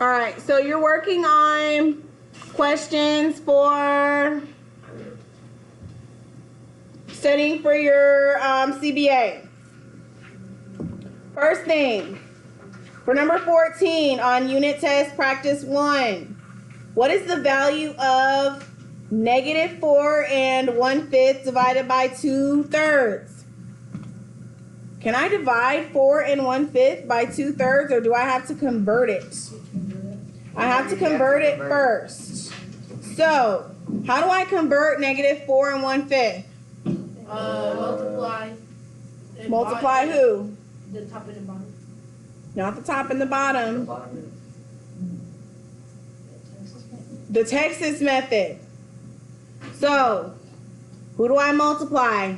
All right, so you're working on questions for studying for your CBA. First thing, for number 14 on unit test practice 1, what is the value of -4 1/5 divided by 2/3? Can I divide 4 1/5 by 2/3, or do I have to convert it? I have to convert it first. So, how do I convert -4 1/5? Multiply. Multiply who? The top and the bottom. Not the top and the bottom. The Texas method. So, who do I multiply?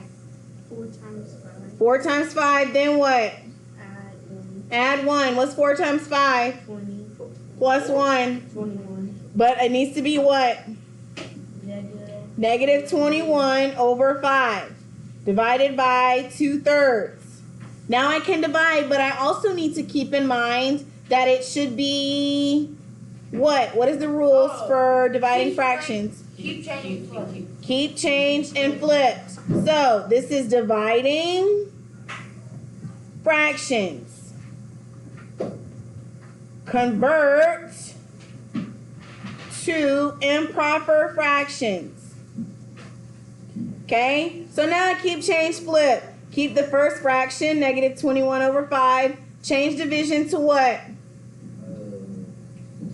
4 times 5. 4 times 5, then what? Add 1. Add 1. What's 4 times 5? 20. Plus 1. 21. But it needs to be what? Negative. -21 over 5. Divided by 2/3. Now I can divide, but I also need to keep in mind that it should be what? What is the rules for dividing fractions? Keep changing. Keep changed and flipped. So this is dividing fractions. Convert to improper fractions. Okay, so now I keep change flip. Keep the first fraction, -21 over 5. Change division to what?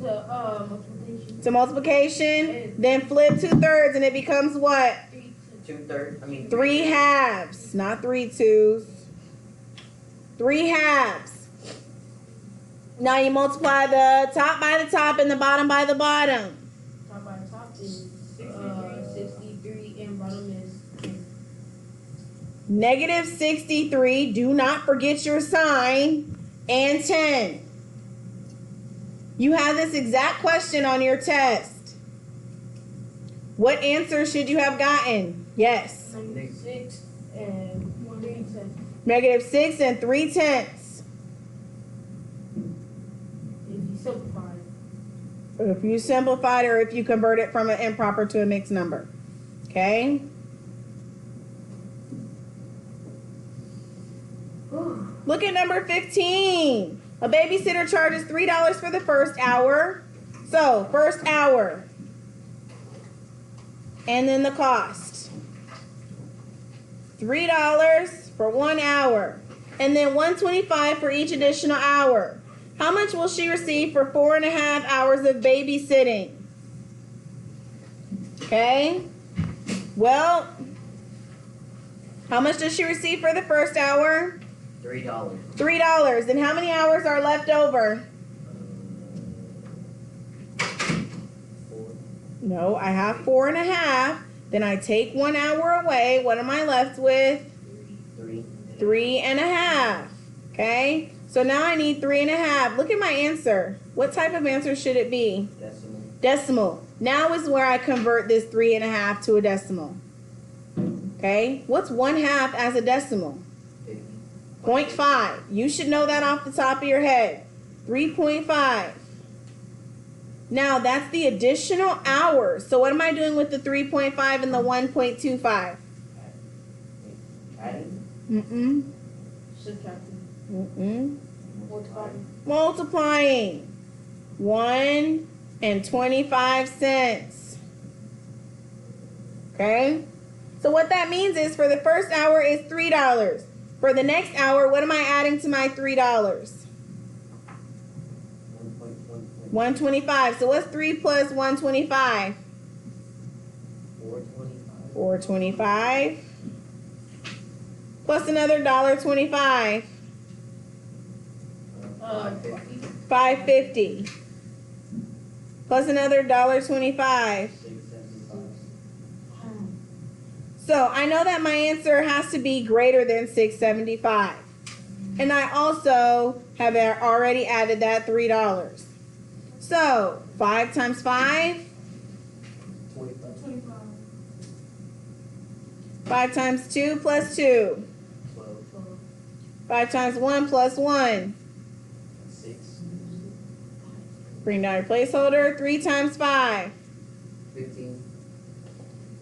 Multiplication. To multiplication. Then flip 2/3 and it becomes what? 2/3. 3 halves, not 3 2s. 3 halves. Now you multiply the top by the top and the bottom by the bottom. Top by top is 63 and bottom is -63. Do not forget your sign. And 10. You have this exact question on your test. What answer should you have gotten? Yes. 6 and 1/10. -6 and 3/10. If you simplify. If you simplified or if you convert it from an improper to a mixed number. Okay? Look at number 15. A babysitter charges $3 for the first hour. So, first hour. And then the cost. $3 for 1 hour. And then $125 for each additional hour. How much will she receive for 4.5 hours of babysitting? Okay. Well, how much does she receive for the first hour? $3. $3. And how many hours are left over? 4. No, I have 4.5. Then I take 1 hour away. What am I left with? 3. 3.5. Okay. So now I need 3.5. Look at my answer. What type of answer should it be? Decimal. Decimal. Now is where I convert this 3.5 to a decimal. Okay. What's 1/2 as a decimal? 50. 0.5. You should know that off the top of your head. 3.5. Now that's the additional hours. So what am I doing with the 3.5 and the 1.25? Adding. Subtracting. Multiplying. Multiplying. 1 and 25 cents. Okay? So what that means is for the first hour is $3. For the next hour, what am I adding to my $3? 125. So what's 3 plus 125? 425. 425. Plus another $1.25. 550. 550. Plus another $1.25. 675. So I know that my answer has to be greater than 675. And I also have already added that $3. So 5 times 5. 25. 5 times 2 plus 2. 12. 5 times 1 plus 1. 6. Bring down your placeholder. 3 times 5. 15.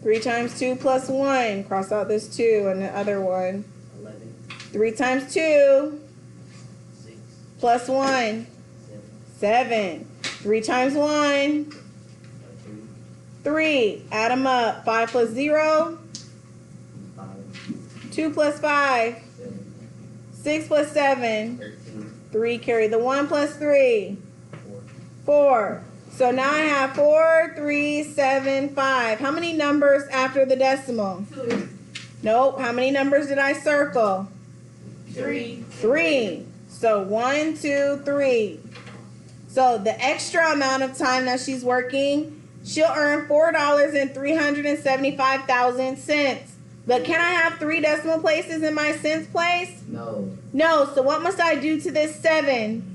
3 times 2 plus 1. Cross out this 2 and the other one. 11. 3 times 2 6. plus 1. 7. 7. 3 times 1. 3. 3. Add them up. 5 plus 0. 5. 2 plus 5. 7. 6 plus 7. 13. 3. Carry the 1 plus 3. 4. 4. So now I have 4, 3, 7, 5. How many numbers after the decimal? 2, Nope. How many numbers did I circle? 3. 3. So 1, 2, 3. So the extra amount of time that she's working, she'll earn $4,375,000. But can I have 3 decimal places in my cents place? No. No. So what must I do to this 7?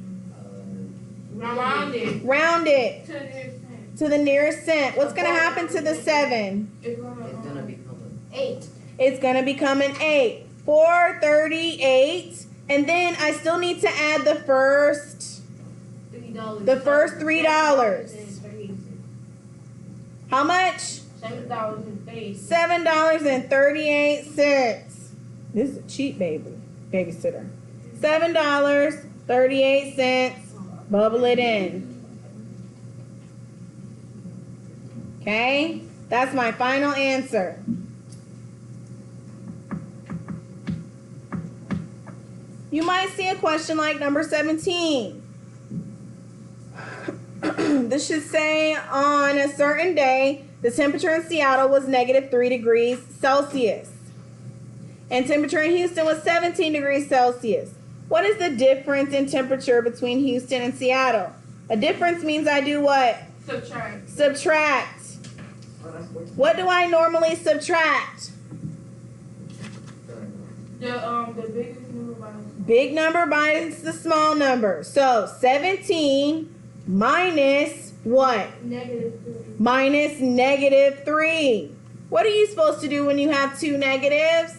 Round it. Round it To the nearest 10. to the nearest cent. What's going to happen to the 7? It's gonna become 8. It's going to become an 8. 438. And then I still need to add the first. $3. The first $3. How much? $7.38. $7.38. This is a cheap babysitter. $7.38. Bubble it in. Okay? That's my final answer. You might see a question like number 17. This should say on a certain day, the temperature in Seattle was -3 degrees Celsius. And temperature in Houston was 17 degrees Celsius. What is the difference in temperature between Houston and Seattle? A difference means I do what? Subtract. Subtract. What do I normally subtract? The biggest number by Big number minus the small number. So 17 minus what? -3. Minus -3. What are you supposed to do when you have 2 negatives?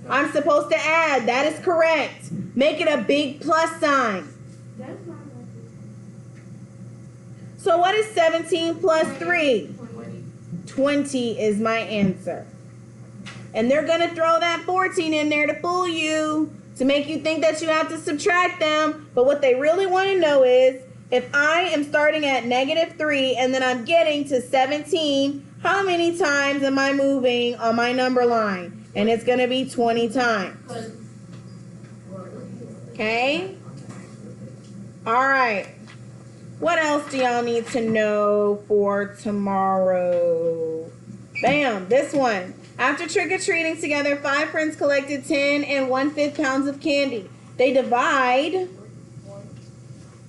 I'm supposed to add. That is correct. Make it a big plus sign. That's not like So what is 17 plus 3? 20 is my answer. And they're going to throw that 14 in there to fool you, to make you think that you have to subtract them. But what they really want to know is, if I am starting at -3 and then I'm getting to 17, how many times am I moving on my number line? And it's going to be 20 times. Okay? All right. What else do y'all need to know for tomorrow? Bam, this one. After trick-or-treating together, 5 friends collected 10 1/5 pounds of candy. They divide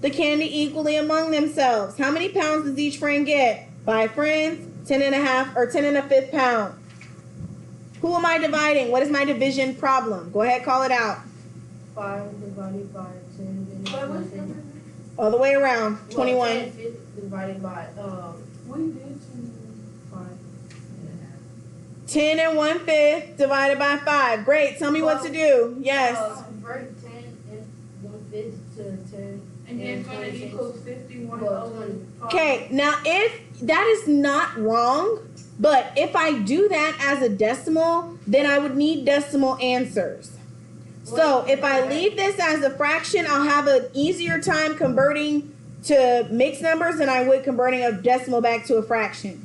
the candy equally among themselves. How many pounds does each friend get? 5 friends, 10 1/2 or 10 1/5 pound. Who am I dividing? What is my division problem? Go ahead, call it out. 5 divided by 10. All the way around. 21. Divided by, we did 5. 10 1/5 divided by 5. Great. Tell me what to do. Yes. Convert 10 1/5 to 10. And then it's gonna equal 51 Well, over 5. Okay, now if that is not wrong, but if I do that as a decimal, then I would need decimal answers. So if I leave this as a fraction, I'll have an easier time converting to mixed numbers than I would converting a decimal back to a fraction.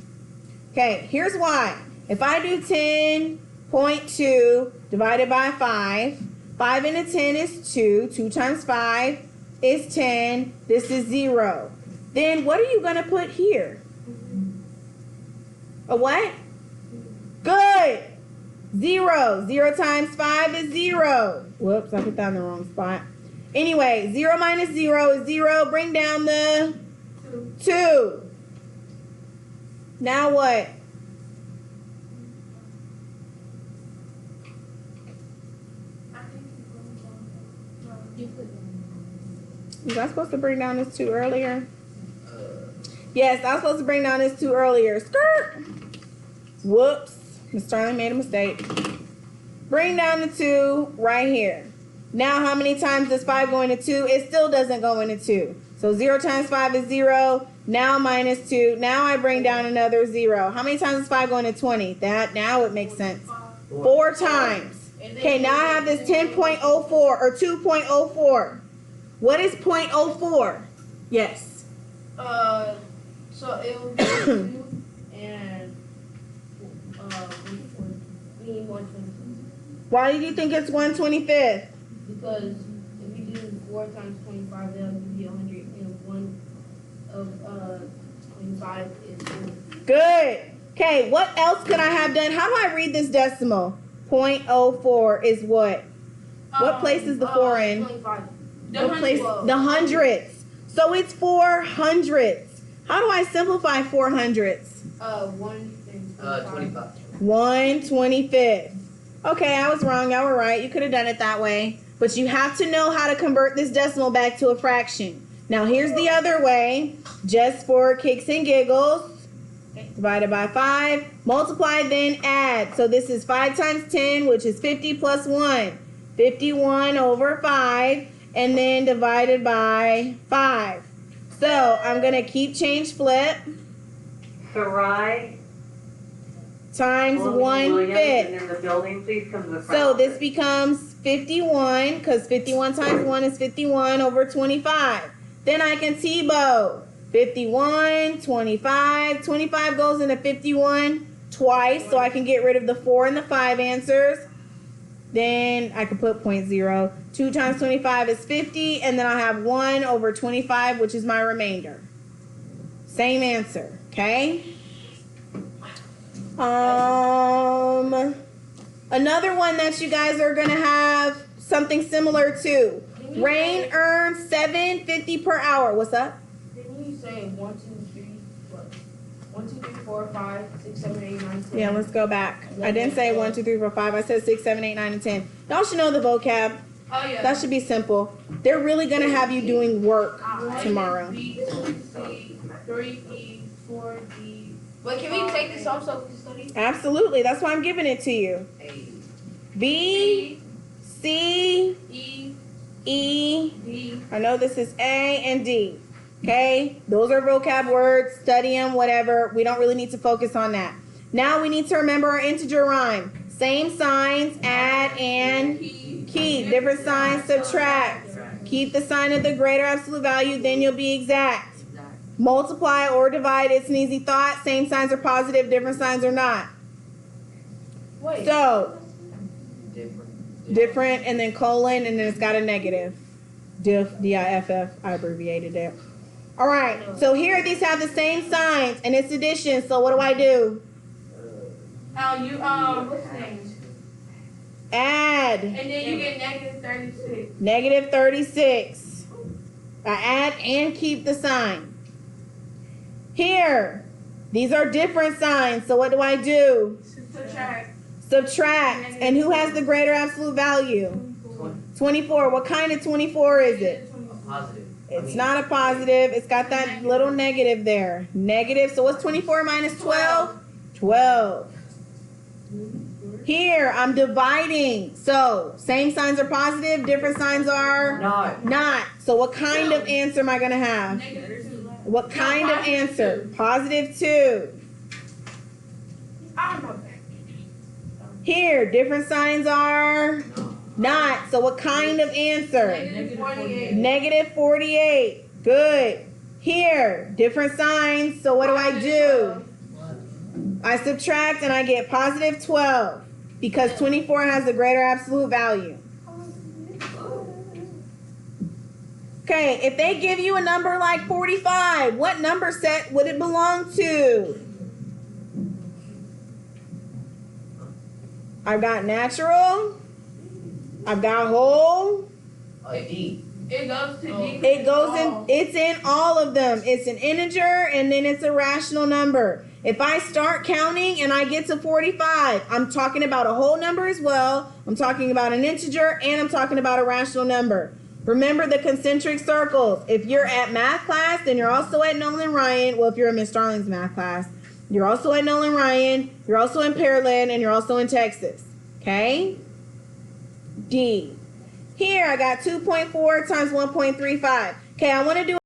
Okay, here's why. If I do 10.2 divided by 5, 5 into 10 is 2. 2 times 5 is 10. This is 0. Then what are you going to put here? A what? Good. 0. 0 times 5 is 0. Whoops, I put that in the wrong spot. Anyway, 0 minus 0 is 0. Bring down the 2. Now what? Was I supposed to bring down this 2 earlier? Yes, I was supposed to bring down this 2 earlier. Skirt. Whoops. Miss Starling made a mistake. Bring down the 2 right here. Now how many times does 5 go into 2? It still doesn't go into 2. So 0 times 5 is 0. Now minus 2. Now I bring down another 0. How many times does 5 go into 20? That now it makes sense. 4 times. Okay, now I have this 10.04 or 2.04. What is 0.04? Yes. So it will be 2 and we need 125. Why do you think it's 125th? Because if you do 4 times 25, that'll give you 100, and 1 of 25 is 4. Good. Okay, what else could I have done? How do I read this decimal? 0.04 is what? What place is the 4 in? 25. What place? The hundredths. So it's 4 hundredths. How do I simplify 4 hundredths? 1 and 25. 1/25. Okay, I was wrong. Y'all were right. You could have done it that way. But you have to know how to convert this decimal back to a fraction. Now here's the other way. Just for kicks and giggles. Divided by 5. Multiply, then add. So this is 5 times 10, which is 50 plus 1. 51 over 5. And then divided by 5. So I'm going to keep change flip. So right. Times Williams, 1/5. And then the building, please come to the front. So this becomes 51, because 51 times 1 is 51 over 25. Then I can T-bow. 51, 25. 25 goes into 51 twice, so I can get rid of the 4 and the 5 answers. Then I can put 0.0. 2 times 25 is 50, and then I have 1 over 25, which is my remainder. Same answer, okay? Another one that you guys are gonna have something similar to. Rain earns $7.50 per hour. What's up? Didn't you say 1, 2, 3, what? 1, 2, 3, 4, 5, 6, 7, 8, 9, 10? Yeah, let's go back. I didn't say 1, 2, 3, 4, 5. I said 6, 7, 8, 9, and 10. Y'all should know the vocab. Oh, yeah. That should be simple. They're really gonna have you doing work tomorrow. B, 2C, 3E, 4D. But can we take this off so we can study? Absolutely. That's why I'm giving it to you. A. B, C, E, E. D. I know this is A and D. Okay? Those are vocab words. Study them, whatever. We don't really need to focus on that. Now we need to remember our integer rhyme. Same signs, add and keep. Different signs, subtract. Keep the sign of the greater absolute value, then you'll be exact. Multiply or divide, it's an easy thought. Same signs are positive, different signs are not. Wait. So, Different. different and then colon and then it's got a negative. Diff, D-I-F-F, I abbreviated it. All right, so here these have the same signs and it's addition, so what do I do? What's the name? Add. And then you get negative 36. Negative 36. I add and keep the sign. Here, these are different signs, so what do I do? Subtract. Subtract. And who has the greater absolute value? 24. What kind of 24 is it? Positive. It's not a positive. It's got that little negative there. Negative. So what's 24 minus 12? 12. Here, I'm dividing. So, same signs are positive, different signs are No. not. So what kind of answer am I going to have? Negative 2. What kind of positive answer? Positive 2. I don't know. Here, different signs are No. not. So what kind of answer? Negative 48. Negative 48. Good. Here, different signs. So what do I do? I subtract and I get positive 12 because 24 has the greater absolute value. Okay, if they give you a number like 45, what number set would it belong to? I've got natural. I've got whole. D. It goes to D. It goes in, it's in all of them. It's an integer and then it's a rational number. If I start counting and I get to 45, I'm talking about a whole number as well. I'm talking about an integer and I'm talking about a rational number. Remember the concentric circles. If you're at math class, then you're also at Nolan Ryan. Well, if you're in Miss Starling's math class, you're also at Nolan Ryan. You're also in Pearland and you're also in Texas. Okay? D. Here I got 2.4 times 1.35. Okay, I want to do